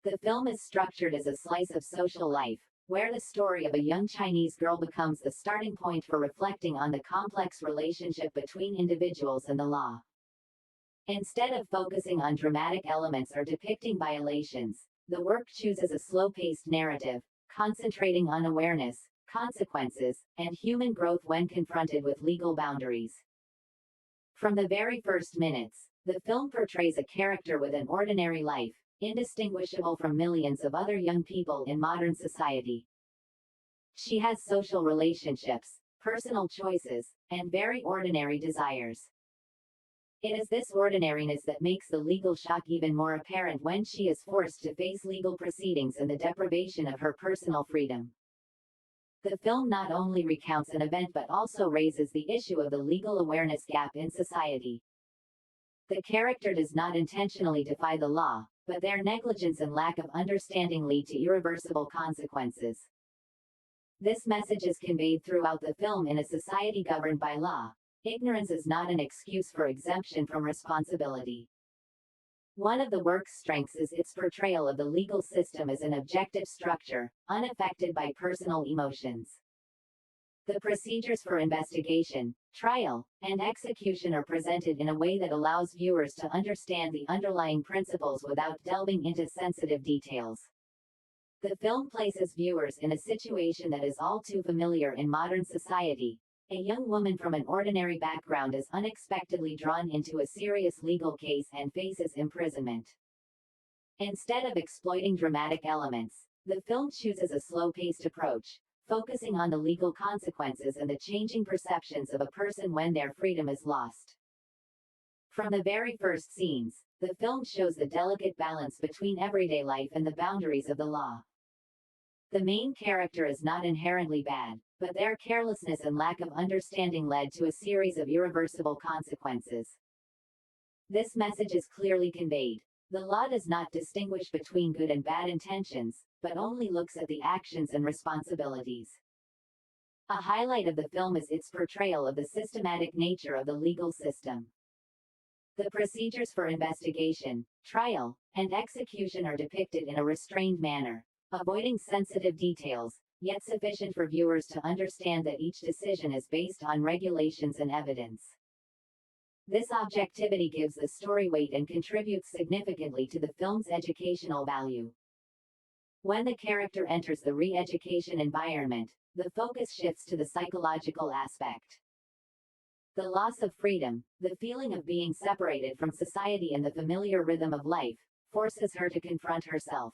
The film is structured as a slice of social life, where the story of a young Chinese girl becomes the starting point for reflecting on the complex relationship between individuals and the law. Instead of focusing on dramatic elements or depicting violations, the work chooses a slow-paced narrative, concentrating on awareness, consequences, and human growth when confronted with legal boundaries. From the very first minutes, the film portrays a character with an ordinary life, indistinguishable from millions of other young people in modern society. She has social relationships, personal choices, and very ordinary desires. It is this ordinariness that makes the legal shock even more apparent when she is forced to face legal proceedings and the deprivation of her personal freedom. The film not only recounts an event but also raises the issue of the legal awareness gap in society. The character does not intentionally defy the law, but their negligence and lack of understanding lead to irreversible consequences. This message is conveyed throughout the film. In a society governed by law, ignorance is not an excuse for exemption from responsibility. One of the work's strengths is its portrayal of the legal system as an objective structure, unaffected by personal emotions. The procedures for investigation, trial, and execution are presented in a way that allows viewers to understand the underlying principles without delving into sensitive details. The film places viewers in a situation that is all too familiar in modern society. A young woman from an ordinary background is unexpectedly drawn into a serious legal case and faces imprisonment. Instead of exploiting dramatic elements, the film chooses a slow-paced approach, focusing on the legal consequences and the changing perceptions of a person when their freedom is lost. From the very first scenes, the film shows the delicate balance between everyday life and the boundaries of the law. The main character is not inherently bad, but their carelessness and lack of understanding led to a series of irreversible consequences. This message is clearly conveyed. The law does not distinguish between good and bad intentions, but only looks at the actions and responsibilities. A highlight of the film is its portrayal of the systematic nature of the legal system. The procedures for investigation, trial, and execution are depicted in a restrained manner, avoiding sensitive details, yet sufficient for viewers to understand that each decision is based on regulations and evidence. This objectivity gives the story weight and contributes significantly to the film's educational value. When the character enters the re-education environment, the focus shifts to the psychological aspect. The loss of freedom, the feeling of being separated from society and the familiar rhythm of life, forces her to confront herself.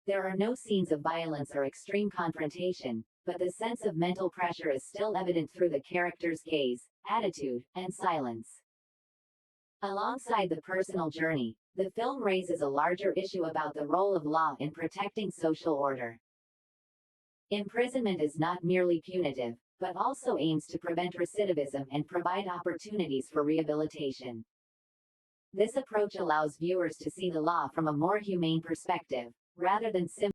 There are no scenes of violence or extreme confrontation, but the sense of mental pressure is still evident through the character's gaze, attitude, and silence. Alongside the personal journey, the film raises a larger issue about the role of law in protecting social order. Imprisonment is not merely punitive, but also aims to prevent recidivism and provide opportunities for rehabilitation. This approach allows viewers to see the law from a more humane perspective, rather than simply